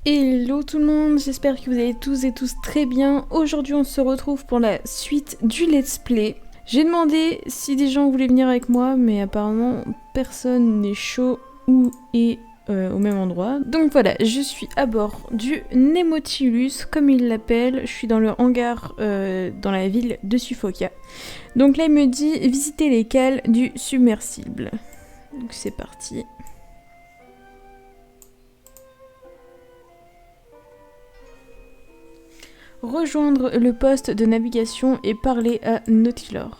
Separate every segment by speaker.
Speaker 1: Hello tout le monde, j'espère que vous allez tous et tous très bien. Aujourd'hui on se retrouve pour la suite du let's play. J'ai demandé si des gens voulaient venir avec moi, mais apparemment personne n'est chaud ou est au même endroit. Donc voilà, je suis à bord du Nemotilus, comme il l'appelle. Je suis dans le hangar dans la ville de Suffoca. Donc là il me dit visiter les cales du submersible. Donc c'est parti. Rejoindre le poste de navigation et parler à Nautilor.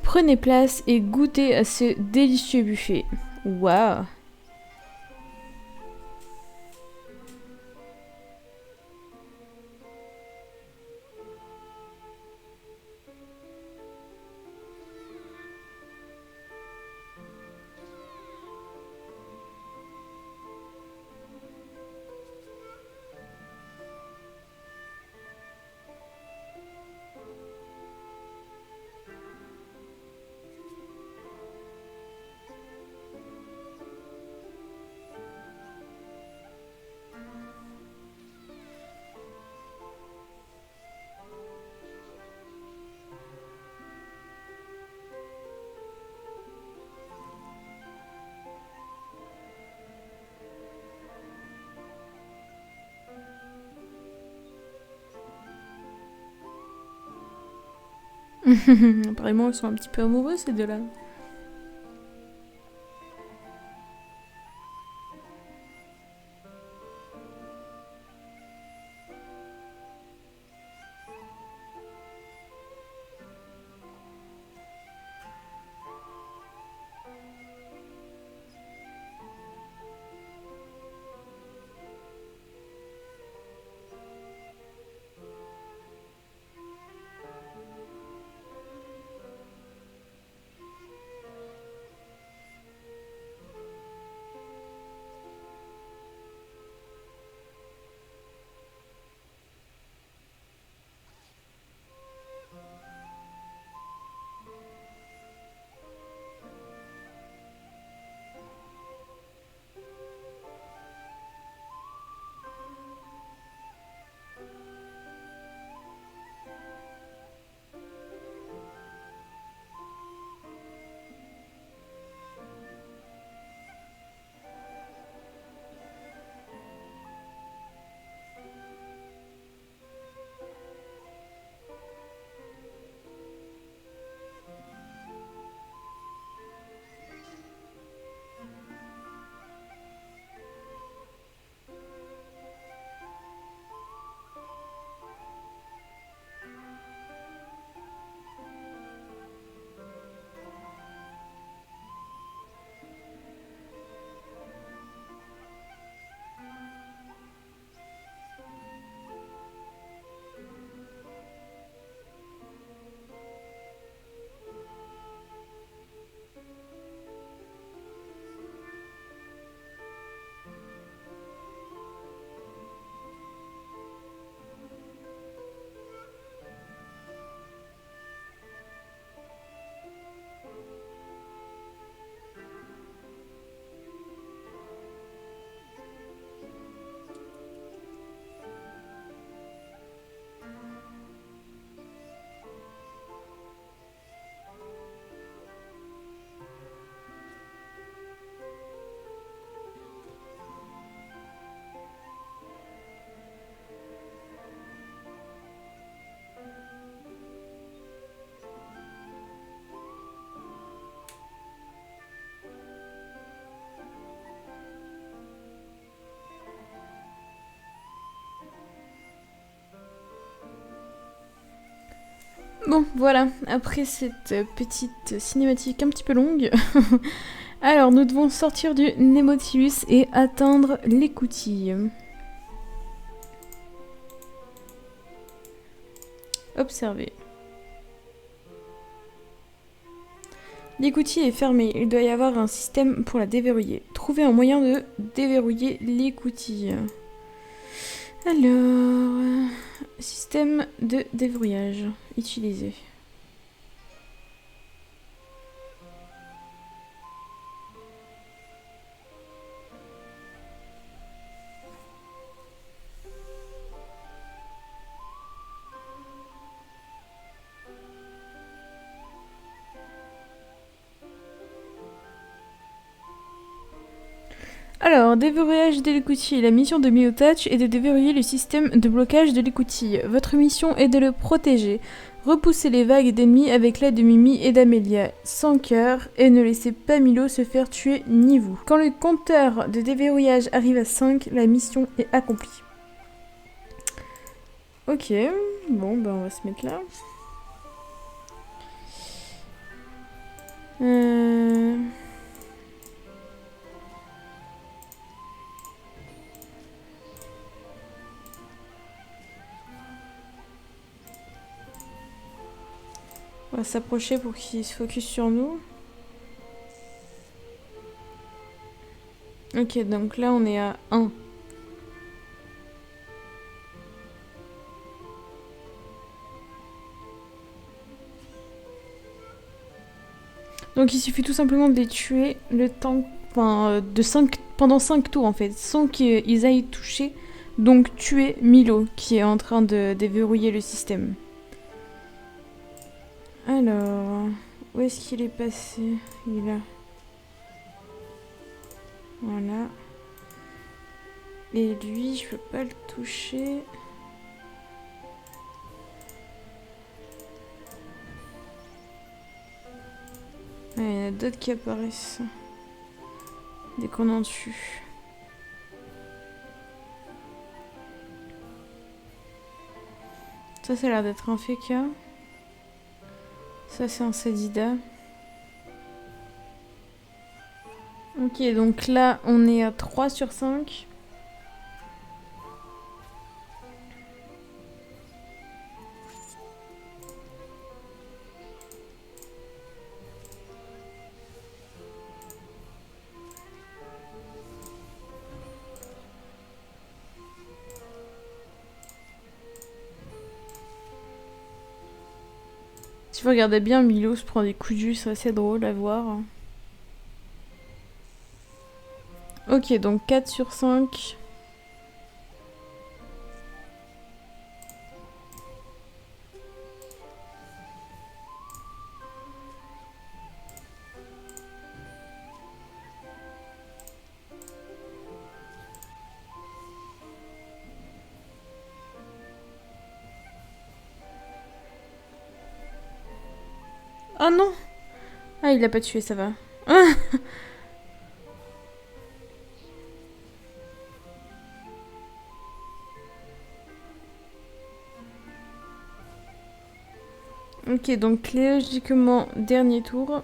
Speaker 1: Prenez place et goûtez à ce délicieux buffet. Waouh! Apparemment, ils sont un petit peu amoureux ces deux-là. Bon, voilà, après cette petite cinématique un petit peu longue, alors nous devons sortir du Nemotilus et atteindre l'écoutille. Observez. L'écoutille est fermée, il doit y avoir un système pour la déverrouiller. Trouvez un moyen de déverrouiller l'écoutille. Alors, système de déverrouillage utilisé. Alors, déverrouillage de l'écoutille. La mission de Miotouch est de déverrouiller le système de blocage de l'écoutille. Votre mission est de le protéger. Repoussez les vagues d'ennemis avec l'aide de Mimi et d'Amélia, sans cœur, et ne laissez pas Milo se faire tuer ni vous. Quand le compteur de déverrouillage arrive à 5, la mission est accomplie. Ok, bon, ben on va se mettre là. On va s'approcher pour qu'il se focus sur nous. Ok, donc là on est à 1. Donc il suffit tout simplement de les tuer le temps, pendant 5 tours en fait, sans qu'ils aillent toucher. Donc tuer Milo qui est en train de déverrouiller le système. Alors, où est-ce qu'il est passé? Il est là. Voilà. Et lui, je peux pas le toucher. Ah, il y en a d'autres qui apparaissent. Dès qu'on en tue. Ça a l'air d'être un Feka. Ça, c'est un Sadida. Ok, donc là, on est à 3 sur 5. Si vous regardez bien, Milo se prend des coups de jus, c'est assez drôle à voir. Ok, donc 4 sur 5. Oh non! Ah, il l'a pas tué, ça va. Ok, donc logiquement, dernier tour.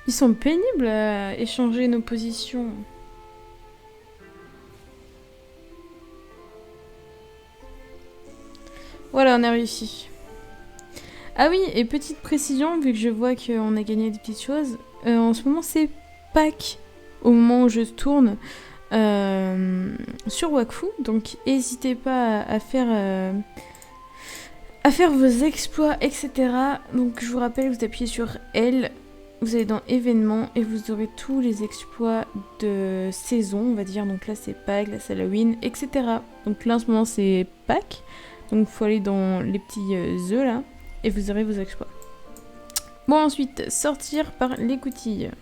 Speaker 1: Ils sont pénibles à échanger nos positions. Voilà, on a réussi. Ah oui, et petite précision, vu que je vois qu'on a gagné des petites choses, en ce moment c'est Pâques, au moment où je tourne sur Wakfu, donc n'hésitez pas à faire vos exploits, etc. Donc je vous rappelle, vous appuyez sur L, vous allez dans événements et vous aurez tous les exploits de saison, on va dire. Donc là c'est Pâques, là c'est Halloween, etc. Donc là en ce moment c'est Pâques, donc il faut aller dans les petits œufs là et vous aurez vos exploits. Bon, ensuite, sortir par l'écoutille.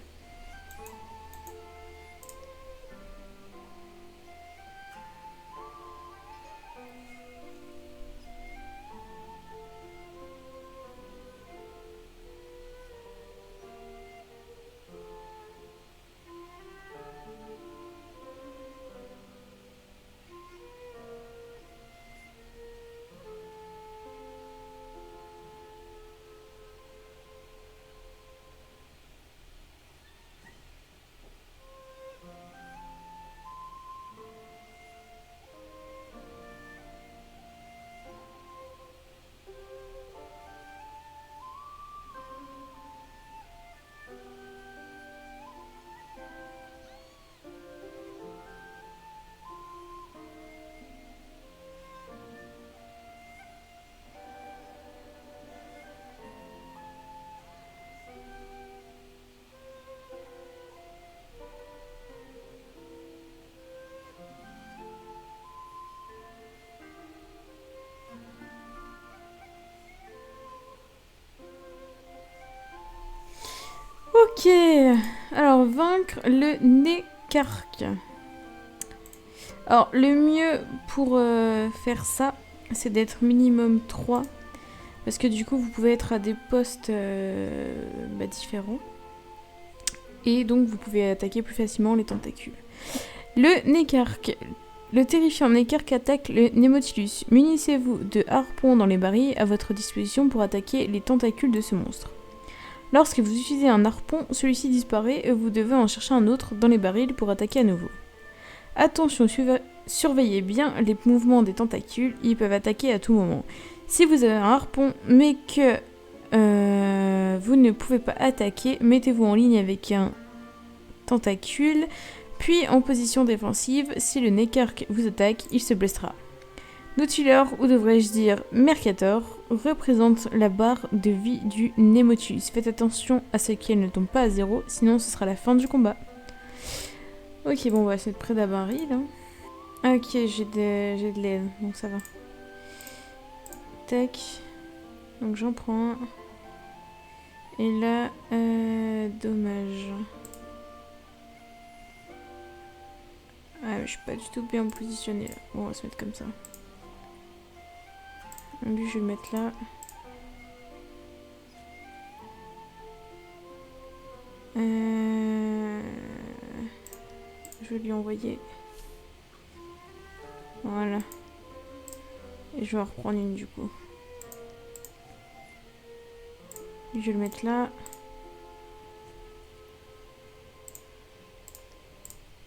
Speaker 1: Ok, alors vaincre le Nécarque. Alors le mieux pour faire ça, c'est d'être minimum 3. Parce que du coup, vous pouvez être à des postes différents. Et donc, vous pouvez attaquer plus facilement les tentacules. Le Nécarque. Le terrifiant Nécarque attaque le Némotilus. Munissez-vous de harpons dans les barils à votre disposition pour attaquer les tentacules de ce monstre. Lorsque vous utilisez un harpon, celui-ci disparaît et vous devez en chercher un autre dans les barils pour attaquer à nouveau. Attention, surveillez bien les mouvements des tentacules, ils peuvent attaquer à tout moment. Si vous avez un harpon mais que vous ne pouvez pas attaquer, mettez-vous en ligne avec un tentacule, puis en position défensive. Si le Nécarque vous attaque, il se blessera. Nautilor, ou devrais-je dire Mercator, représente la barre de vie du Némotilus. Faites attention à ce qu'elle ne tombe pas à 0, sinon ce sera la fin du combat. Ok, bon, on va essayer de près d'un baril. Hein. Ah, ok, j'ai de l'aide, donc ça va. Tac. Donc j'en prends un. Et là, dommage. Ah, mais je suis pas du tout bien positionnée là. Bon, on va se mettre comme ça. Lui, je vais le mettre là. Je vais lui envoyer. Voilà. Et je vais en reprendre une du coup. Lui, je vais le mettre là.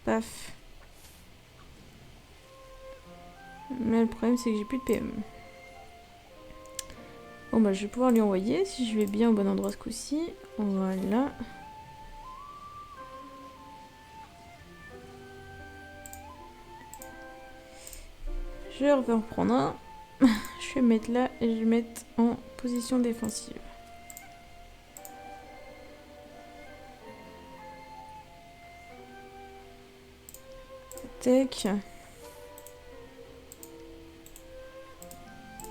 Speaker 1: Paf. Mais le problème, c'est que j'ai plus de PM. Bon, bah, je vais pouvoir lui envoyer si je vais bien au bon endroit ce coup-ci. Voilà. Je vais en reprendre un. Je vais le mettre là et je vais le mettre en position défensive. Tac.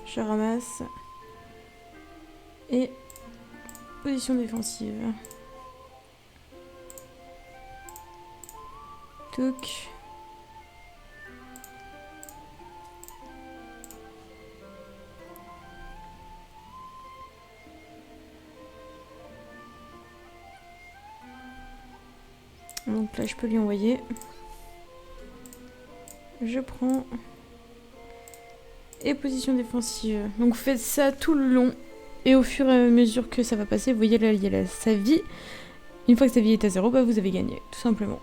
Speaker 1: Je ramasse. Et position défensive. Touc. Donc là, je peux lui envoyer. Je prends. Et position défensive. Donc vous faites ça tout le long. Et au fur et à mesure que ça va passer, vous voyez là, il y a sa vie. Une fois que sa vie est à 0, bah, vous avez gagné, tout simplement.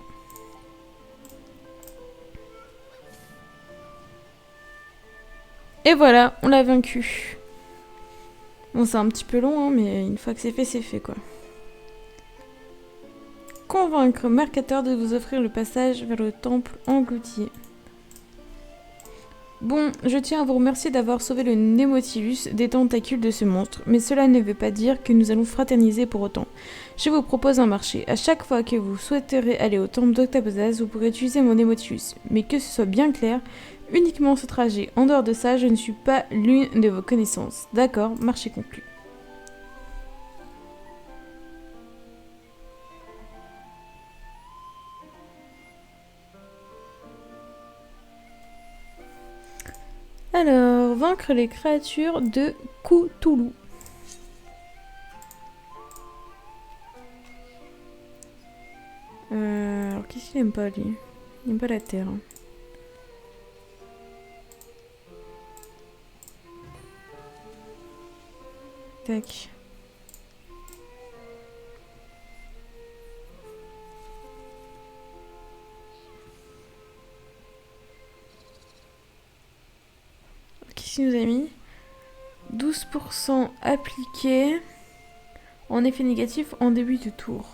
Speaker 1: Et voilà, on l'a vaincu. Bon, c'est un petit peu long, hein, mais une fois que c'est fait, quoi. Convaincre Mercator de vous offrir le passage vers le temple englouti. Bon, je tiens à vous remercier d'avoir sauvé le Némotilus des tentacules de ce monstre, mais cela ne veut pas dire que nous allons fraterniser pour autant. Je vous propose un marché. À chaque fois que vous souhaiterez aller au temple d'Octabosaz, vous pourrez utiliser mon Némotilus. Mais que ce soit bien clair, uniquement ce trajet. En dehors de ça, je ne suis pas l'une de vos connaissances. D'accord, marché conclu. Alors, vaincre les créatures de Cthulhu. Alors, qu'est-ce qu'il aime pas, lui? Il aime pas la terre. Tac. Qu'est-ce qu'il nous a mis? 12% appliqué en effet négatif en début de tour.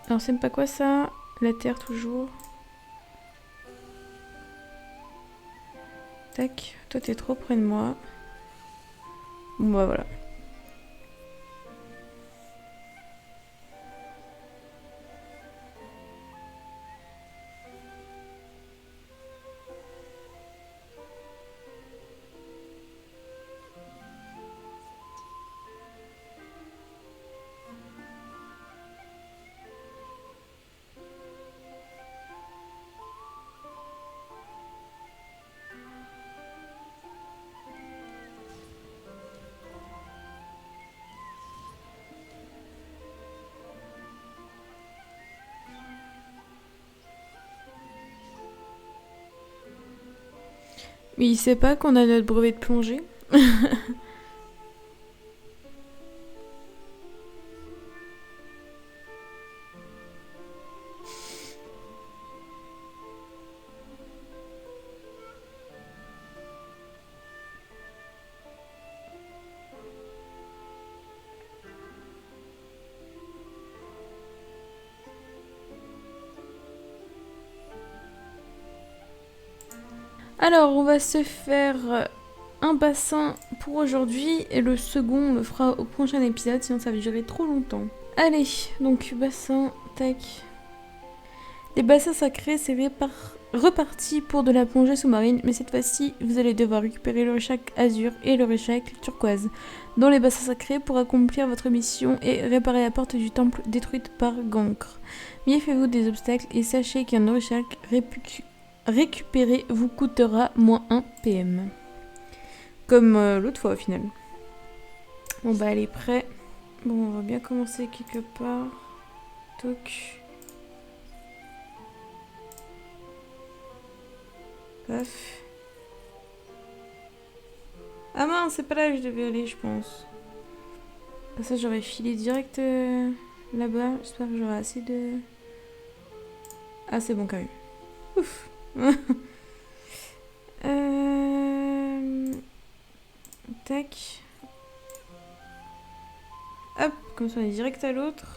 Speaker 1: Alors c'est pas quoi ça? La terre toujours. Tac, toi t'es trop près de moi. Bon bah voilà. Mais il sait pas qu'on a notre brevet de plongée. Alors, on va se faire un bassin pour aujourd'hui et le second, on le fera au prochain épisode, sinon ça va durer trop longtemps. Allez, donc bassin, tac. Les bassins sacrés, c'est reparti pour de la plongée sous-marine, mais cette fois-ci, vous allez devoir récupérer le Reshak azur et le Reshak turquoise dans les bassins sacrés pour accomplir votre mission et réparer la porte du temple détruite par Gankr. Méfiez-vous des obstacles et sachez qu'un Reshak récupéré vous coûtera moins 1 PM. Comme l'autre fois au final. Bon bah elle est prête. Bon, on va bien commencer quelque part. Toc. Paf. Ah mince, c'est pas là que je devais aller, je pense. Comme ça, j'aurais filé direct là-bas. J'espère que j'aurai assez de... Ah, c'est bon quand même. Ouf. Tac. Hop, comme ça on est direct à l'autre.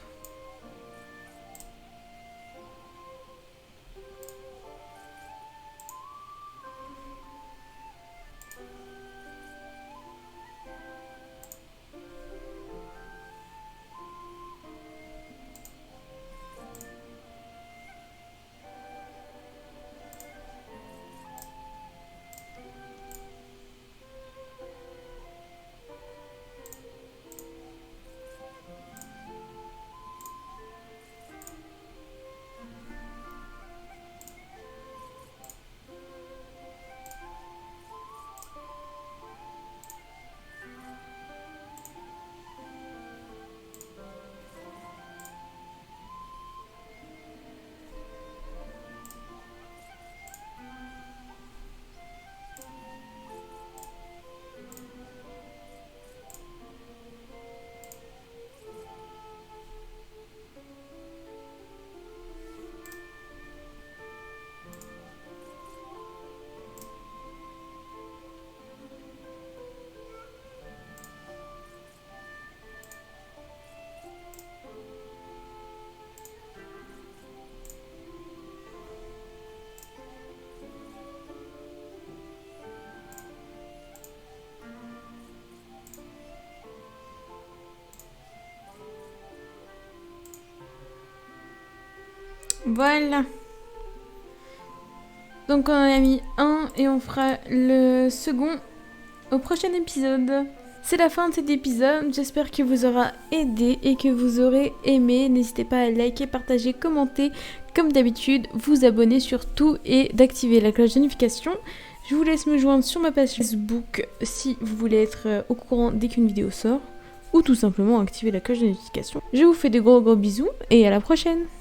Speaker 1: Voilà. Donc on en a mis un et on fera le second au prochain épisode. C'est la fin de cet épisode, j'espère qu'il vous aura aidé et que vous aurez aimé. N'hésitez pas à liker, partager, commenter, comme d'habitude, vous abonner surtout et d'activer la cloche de notification. Je vous laisse me joindre sur ma page Facebook si vous voulez être au courant dès qu'une vidéo sort, ou tout simplement activer la cloche de notification. Je vous fais de gros bisous et à la prochaine.